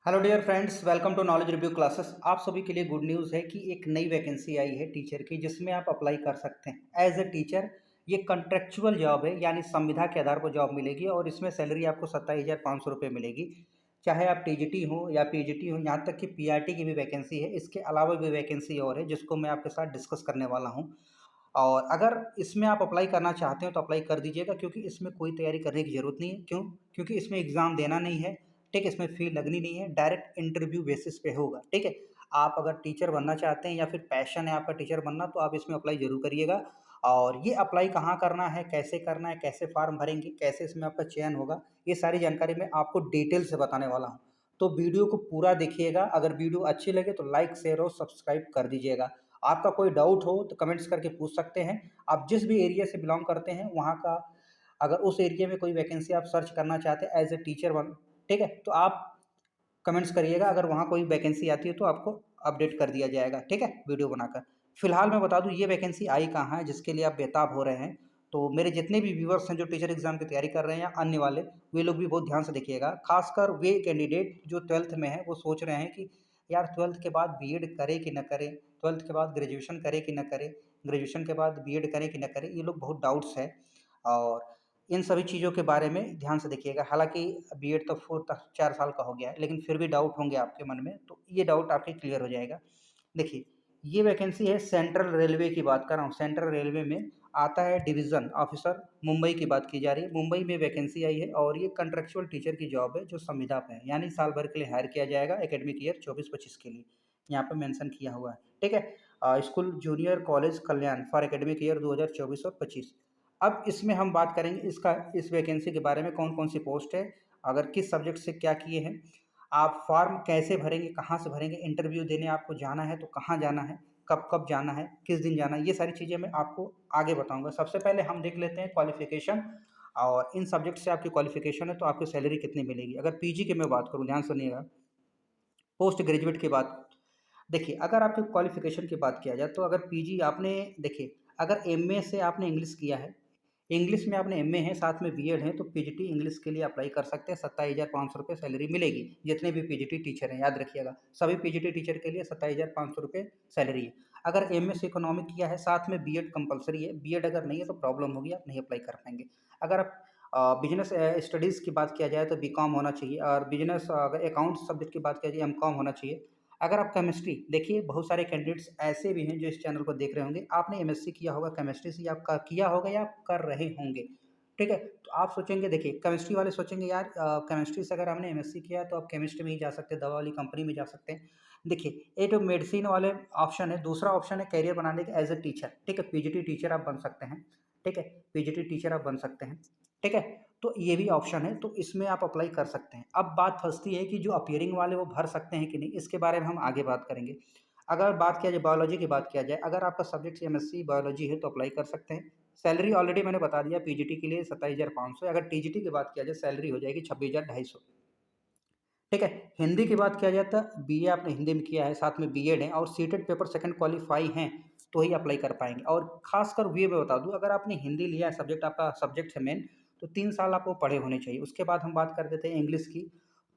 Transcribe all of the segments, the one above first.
Hello dear friends, welcome to knowledge review classes. आप सभी के लिए गुड न्यूज़ है कि एक नई वैकेंसी आई है टीचर की, जिसमें आप अप्लाई कर सकते हैं एज ए टीचर। ये कॉन्ट्रेक्चुअल जॉब है, यानी संविदा के आधार पर जॉब मिलेगी और इसमें सैलरी आपको 27,500 रुपये मिलेगी। चाहे आप टीजीटी हो या पीजीटी हो, यहाँ तक कि पीआरटी की भी वैकेंसी है। इसके अलावा भी वैकेंसी और है जिसको मैं आपके साथ डिस्कस करने वाला हूँ। और अगर इसमें आप अप्लाई करना चाहते हो तो अप्लाई कर दीजिएगा, क्योंकि इसमें कोई तैयारी करने की ज़रूरत नहीं है। क्यों? क्योंकि इसमें एग्ज़ाम देना नहीं है। ठीक है, इसमें फ़ी लगनी नहीं है, डायरेक्ट इंटरव्यू बेसिस पे होगा। ठीक है, आप अगर टीचर बनना चाहते हैं या फिर पैशन है आपका टीचर बनना, तो आप इसमें अप्लाई ज़रूर करिएगा। और ये अप्लाई कहाँ करना है, कैसे फॉर्म भरेंगे, कैसे इसमें आपका चयन होगा, ये सारी जानकारी मैं आपको डिटेल से बताने वाला हूँ। तो वीडियो को पूरा देखिएगा। अगर वीडियो अच्छी लगे तो लाइक, शेयर और सब्सक्राइब कर दीजिएगा। आपका कोई डाउट हो तो कमेंट्स करके पूछ सकते हैं। आप जिस भी एरिया से बिलोंग करते हैं वहाँ का, अगर उस एरिया में कोई वैकेंसी आप सर्च करना चाहते हैं एज ए टीचर वन, ठीक है, तो आप कमेंट्स करिएगा। अगर वहाँ कोई वैकेंसी आती है तो आपको अपडेट कर दिया जाएगा, ठीक है, वीडियो बनाकर। फिलहाल मैं बता दूँ ये वैकेंसी आई कहाँ है जिसके लिए आप बेताब हो रहे हैं। तो मेरे जितने भी व्यूवर्स हैं जो टीचर एग्जाम की तैयारी कर रहे हैं या अन्य वाले, वे लोग भी बहुत ध्यान से देखिएगा। खासकर वे कैंडिडेट जो 12th में है, वो सोच रहे हैं कि यार 12th के बाद बीएड करे कि न करे, 12th के बाद ग्रेजुएशन करे कि न करे, ग्रेजुएशन के बाद बीएड करे कि न करे, ये लोग बहुत डाउट्स है। और इन सभी चीज़ों के बारे में ध्यान से देखिएगा। हालाँकि बीएड तो 4 साल का हो गया है, लेकिन फिर भी डाउट होंगे आपके मन में, तो ये डाउट आपके क्लियर हो जाएगा। देखिए, ये वैकेंसी है सेंट्रल रेलवे की बात कर रहा हूँ। सेंट्रल रेलवे में आता है डिवीज़न ऑफिसर, मुंबई की बात की जा रही है। मुंबई में वैकेंसी आई है और ये कॉन्ट्रेक्चुअल टीचर की जॉब है जो संविदा पे है, यानी साल भर के लिए हायर किया जाएगा एकेडमिक ईयर 24-25 के लिए। यहाँ पे मेंशन किया हुआ है, ठीक है। School junior college Kalyan for academic year 2024 और 25। अब इसमें हम बात करेंगे इस वैकेंसी के बारे में, कौन-कौन सी पोस्ट है, अगर किस सब्जेक्ट से क्या किए हैं, आप फॉर्म कैसे भरेंगे, कहाँ से भरेंगे, इंटरव्यू देने आपको जाना है तो कहाँ जाना है, कब-कब जाना है, किस दिन जाना है, ये सारी चीज़ें मैं आपको आगे बताऊँगा। सबसे पहले हम देख लेते हैं क्वालिफ़िकेशन, और इन सब्जेक्ट से आपकी क्वालिफ़िकेशन है तो आपको सैलरी कितनी मिलेगी। अगर पीजी की मैं बात करूँ, ध्यान सुनिएगा, पोस्ट ग्रेजुएट की बात। देखिए, अगर आपके क्वालिफ़िकेशन की बात किया जाए तो अगर पीजी आपने, देखिए, अगर एमए से आपने इंग्लिश किया है, इंग्लिश में आपने एमए है, साथ में बीएड है, तो पीजीटी इंग्लिश के लिए अप्लाई कर सकते हैं। 27,500 रुपये सैलरी मिलेगी। जितने भी पीजीटी टीचर हैं, याद रखिएगा, सभी पीजीटी टीचर के लिए 27,500 रुपये सैलरी है। अगर एमएस इकोनॉमिक किया है, साथ में बीएड कंपलसरी है। बीएड अगर नहीं है तो प्रॉब्लम होगी, आप नहीं अप्लाई कर पाएंगे। अगर आप बिजनेस स्टडीज़ की बात किया जाए तो बीकॉम होना चाहिए, और बिजनेस अगर अकाउंट सब्जेक्ट की बात किया जाए एमकॉम होना चाहिए। अगर आप केमिस्ट्री, देखिए बहुत सारे कैंडिडेट्स ऐसे भी हैं जो इस चैनल को देख रहे होंगे, आपने एमएससी किया होगा केमिस्ट्री से, आपका किया होगा या आप कर रहे होंगे, ठीक है। तो आप सोचेंगे, देखिए केमिस्ट्री वाले सोचेंगे यार केमिस्ट्री से अगर हमने एमएससी किया है तो आप केमिस्ट्री में ही जा सकते हैं, दवा वाली कंपनी में जा सकते हैं। देखिए, एक तो मेडिसिन वाले ऑप्शन है, दूसरा ऑप्शन है करियर बनाने के एज ए टीचर, ठीक है, पीजीटी टीचर आप बन सकते हैं, ठीक है, पीजीटी टीचर आप बन सकते हैं, ठीक है। तो ये भी ऑप्शन है, तो इसमें आप अप्लाई कर सकते हैं। अब बात फँसती है कि जो अपीयरिंग वाले वो भर सकते हैं कि नहीं, इसके बारे में हम आगे बात करेंगे। अगर बात किया जाए बायोलॉजी की बात किया जाए, अगर आपका सब्जेक्ट एमएससी बायोलॉजी है तो अप्लाई कर सकते हैं। सैलरी ऑलरेडी मैंने बता दिया, पीजीटी के लिए 27,500। अगर टीजीटी की बात किया जाए सैलरी हो जाएगी 26,250, ठीक है। हिंदी की बात किया जाए तो बीए आपने हिंदी में किया है, साथ में बीएड है और सीटेट पेपर सेकंड क्वालीफाई हैं तो ही अप्लाई कर पाएँगे। और ख़ासकर ये मैं बता दूँ, अगर आपने हिंदी लिया है, सब्जेक्ट आपका सब्जेक्ट है मेन, तो 3 साल आपको पढ़े होने चाहिए। उसके बाद हम बात कर देते हैं इंग्लिश की,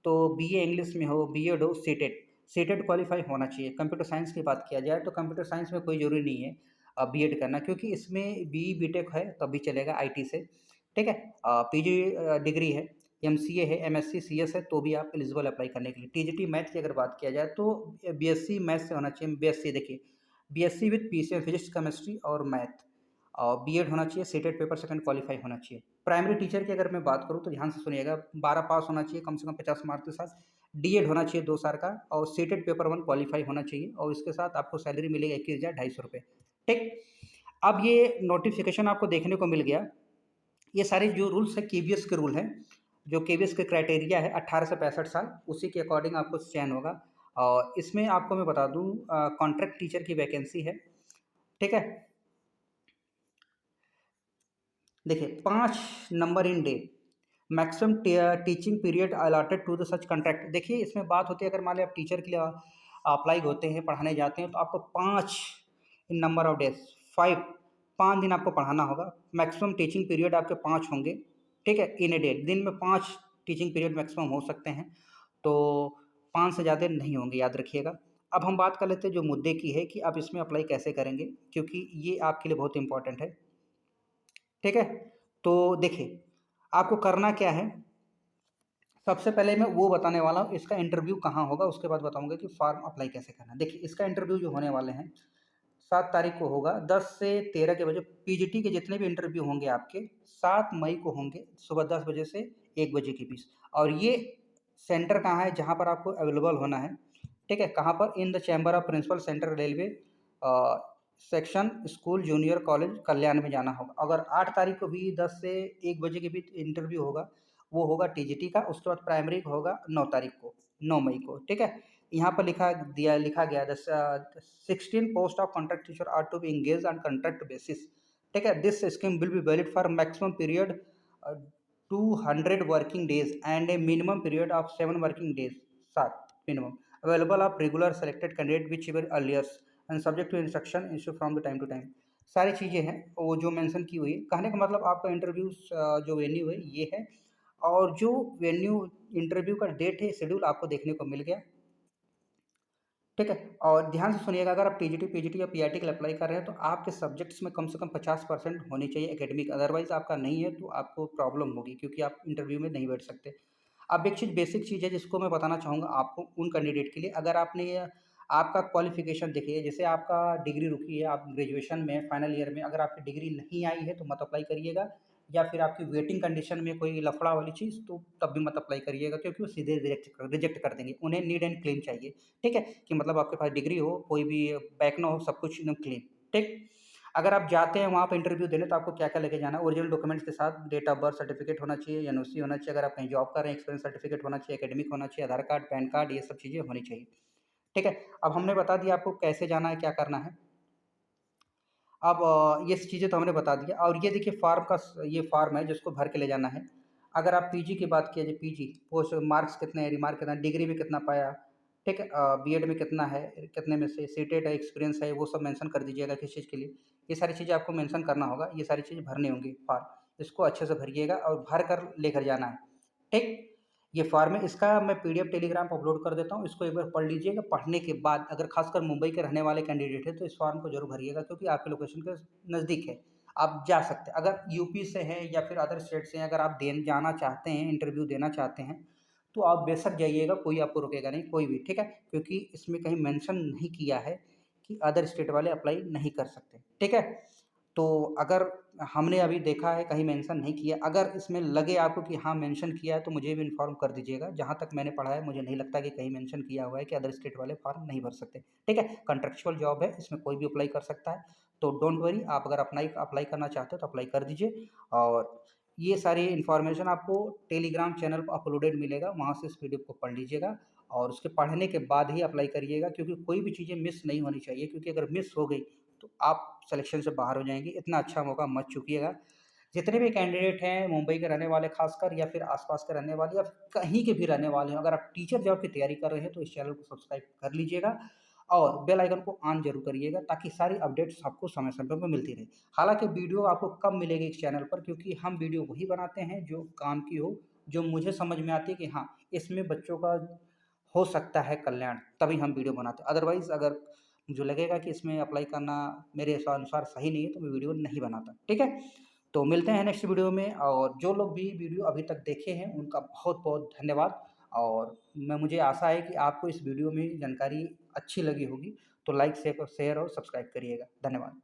तो बीए इंग्लिश में हो, बीएड हो, सीटेट, सीटेट क्वालीफाई होना चाहिए। कंप्यूटर साइंस की बात किया जाए तो कंप्यूटर साइंस में कोई ज़रूरी नहीं है बीएड करना, क्योंकि इसमें बीई बीटेक है तब भी चलेगा आईटी से, ठीक है। पीजी डिग्री है, एमसीए है, एमएससी, सीएस है तो भी आप एलिजिबल अप्लाई करने के लिए। टीजीटी मैथ की अगर बात किया जाए तो बीएससी मैथ से होना चाहिए। बीएससी देखिए, BSc with PCM physics, chemistry और मैथ, और बीएड होना चाहिए, सीटेट पेपर सेकंड क्वालीफाई होना चाहिए। प्राइमरी टीचर की अगर मैं बात करूँ तो ध्यान से सुनिएगा, 12 पास होना चाहिए कम से कम 50 मार्क्स के साथ, डीएड होना चाहिए 2 साल का, और सीटेट पेपर 1 क्वालीफाई होना चाहिए, और इसके साथ आपको सैलरी मिलेगी 21,250 रुपये, ठीक। अब ये नोटिफिकेशन आपको देखने को मिल गया। ये सारे जो रूल्स हैं केवीएस के रूल हैं, जो केवीएस के क्राइटेरिया है 18 से 65 साल, उसी के अकॉर्डिंग आपको चयन होगा। और इसमें आपको मैं बता दूं कॉन्ट्रैक्ट टीचर की वैकेंसी है, ठीक है। देखिए, 5 number in day, maximum teaching period allotted to the such contract. देखिए, इसमें बात होती है, अगर मान लिया आप टीचर के लिए अप्लाई होते हैं, पढ़ाने जाते हैं, तो आपको 5 इन नंबर ऑफ डेज, 5 5 दिन आपको पढ़ाना होगा। मैक्सिमम टीचिंग पीरियड आपके 5 होंगे, ठीक है, इन ए डे, दिन में 5 टीचिंग पीरियड मैक्सिमम हो सकते हैं। तो 5 से ज़्यादा नहीं होंगे, याद रखिएगा। अब हम बात कर लेते हैं जो मुद्दे की है कि आप इसमें अप्लाई कैसे करेंगे, क्योंकि ये आपके लिए बहुत इम्पोर्टेंट है, ठीक है? तो देखिए, आपको करना क्या है, सबसे पहले मैं वो बताने वाला हूँ इसका इंटरव्यू कहाँ होगा, उसके बाद बताऊँगा कि फॉर्म अप्लाई कैसे करना है। देखिए, इसका इंटरव्यू जो होने वाले हैं 7 तारीख को होगा, 10 से 13 के बजे। पीजीटी के जितने भी इंटरव्यू होंगे आपके 7 मई को होंगे, सुबह 10 बजे से 1 बजे के बीच। और ये सेंटर कहाँ है जहाँ पर आपको अवेलेबल होना है, ठीक है? कहाँ पर? In the chamber of principal, central railway section, school junior college, Kalyan में जाना होगा। अगर 8 तारीख को भी 10 से 1 बजे के बीच इंटरव्यू होगा, वो होगा टीजीटी का। उसके बाद प्राइमरी का होगा 9 तारीख को, 9 मई को, ठीक है? यहाँ पर लिखा गया the 16 post of contract teacher are to be engage on contract basis, ठीक है? This scheme will be valid for maximum period 200 working days and a minimum period of 7 working days, 7 minimum. Available of regular selected candidate whichever earliers and subject to instruction issue from the time to time. सारी चीज़ें हैं वो जो mention की हुई है। कहने का मतलब आपका इंटरव्यू जो वेन्यू है ये है, और जो वेन्यू इंटरव्यू का डेट है, शेड्यूल आपको देखने को मिल गया, ठीक है? और ध्यान से सुनिएगा, अगर आप टीजीटी, पीजीटी या पीआरटी के लिए अप्लाई कर रहे हैं तो आपके सब्जेक्ट्स में कम से कम 50% होनी चाहिए एकेडमिक, अदरवाइज़ आपका नहीं है तो आपको प्रॉब्लम होगी, क्योंकि आप इंटरव्यू में नहीं बैठ सकते। अब एक चीज़, बेसिक चीज़ है जिसको मैं बताना चाहूँगा आपको उन कैंडिडेट के लिए, अगर आपने आपका क्वालिफ़िकेशन देखिए, जैसे आपका डिग्री रुकी है, आप ग्रेजुएशन में फाइनल ईयर में, अगर आपकी डिग्री नहीं आई है तो मत अप्लाई करिएगा, या फिर आपकी वेटिंग कंडीशन में कोई लफड़ा वाली चीज़, तो तब भी मत अप्लाई करिएगा, क्योंकि वो सीधे रिजेक्ट कर देंगे। उन्हें नीड एंड क्लीन चाहिए, ठीक है? कि मतलब आपके पास डिग्री हो, कोई भी बैक ना हो, सब कुछ एकदम क्लीन, ठीक? अगर आप जाते हैं वहाँ पे इंटरव्यू देने, तो आपको क्या-क्या लेके जाना है? ओरिजिनल डॉक्यूमेंट्स के साथ डेट ऑफ बर्थ सर्टिफिकेट होना चाहिए, एनओसी होना चाहिए, अगर आप कहीं जॉब कर रहे हैं एक्सपीरियंस सर्टिफिकेट होना चाहिए, एकेडमिक होना चाहिए, आधार कार्ड, पैन कार्ड, ये सब चीज़ें होनी चाहिए, ठीक है? अब हमने बता दिया आपको कैसे जाना है, क्या करना है। अब ये चीज़ें तो हमने बता दिया, और ये देखिए फॉर्म का ये फॉर्म है जिसको भर के ले जाना है। अगर आप पीजी की बात किया जाए, पीजी पोस्ट मार्क्स कितने हैं, रिमार्क कितना है, डिग्री में कितना पाया, ठीक है? बीएड में कितना है, कितने में से सीटेट है, एक्सपीरियंस है, वो सब मेंशन कर दीजिएगा किस चीज़ के लिए। ये सारी चीज़ें आपको मेंशन करना होगा, ये सारी चीज़ें भरनी होंगी फॉर्म। इसको अच्छे से भरिएगा और भर कर लेकर जाना है, ठीक? ये फॉर्म है, इसका मैं पीडीएफ टेलीग्राम पे अपलोड कर देता हूँ, इसको एक बार पढ़ लीजिएगा। पढ़ने के बाद अगर खासकर मुंबई के रहने वाले कैंडिडेट हैं तो इस फॉर्म को ज़रूर भरिएगा, क्योंकि आपके लोकेशन के नज़दीक है, आप जा सकते हैं। अगर यूपी से हैं या फिर अदर स्टेट से हैं, अगर आप जाना चाहते हैं, इंटरव्यू देना चाहते हैं, तो आप बेशक जाइएगा, कोई आपको रोकेगा नहीं, कोई भी, ठीक है? क्योंकि इसमें कहीं मेंशन नहीं किया है कि अदर स्टेट वाले अप्लाई नहीं कर सकते, ठीक है? तो अगर हमने अभी देखा है कहीं मेंशन नहीं किया, अगर इसमें लगे आपको कि हाँ मेंशन किया है तो मुझे भी इन्फॉर्म कर दीजिएगा। जहाँ तक मैंने पढ़ा है मुझे नहीं लगता कि कहीं मेंशन किया हुआ है कि अदर स्टेट वाले फॉर्म नहीं भर सकते, ठीक है? कॉन्ट्रेक्चुअल जॉब है, इसमें कोई भी अप्लाई कर सकता है, तो डोंट वरी। आप अगर अप्लाई अप्लाई करना चाहते हो तो अप्लाई कर दीजिए, और ये सारी इन्फॉर्मेशन आपको टेलीग्राम चैनल पर अपलोडेड मिलेगा, वहाँ से इस पीडीएफ को पढ़ लीजिएगा, और उसके पढ़ने के बाद ही अप्लाई करिएगा, क्योंकि कोई भी चीज़ें मिस नहीं होनी चाहिए, क्योंकि अगर मिस हो गई तो आप सिलेक्शन से बाहर हो जाएँगे। इतना अच्छा मौका मत चूकिएगा। जितने भी कैंडिडेट हैं मुंबई के रहने वाले ख़ासकर, या फिर आस-पास के रहने वाले, या फिर कहीं के भी रहने वाले हैं, अगर आप टीचर जॉब की तैयारी कर रहे हैं तो इस चैनल को सब्सक्राइब कर लीजिएगा, और बेल आइकन को ऑन ज़रूर करिएगा, ताकि सारी अपडेट्स आपको समय-समय पे मिलती रहे। हालाँकि वीडियो आपको कब मिलेगी इस चैनल पर, क्योंकि हम वीडियो वही बनाते हैं जो काम की हो, जो मुझे समझ में आती है कि हाँ, इसमें बच्चों का हो सकता है कल्याण, तभी हम वीडियो बनाते हैं। अदरवाइज़ अगर मुझे लगेगा कि इसमें अप्लाई करना मेरे अनुसार सही नहीं है तो मैं वीडियो नहीं बनाता, ठीक है? तो मिलते हैं नेक्स्ट वीडियो में, और जो लोग भी वीडियो अभी तक देखे हैं उनका बहुत-बहुत धन्यवाद, और मुझे आशा है कि आपको इस वीडियो में जानकारी अच्छी लगी होगी, तो लाइक, शेयर और सब्सक्राइब करिएगा। धन्यवाद।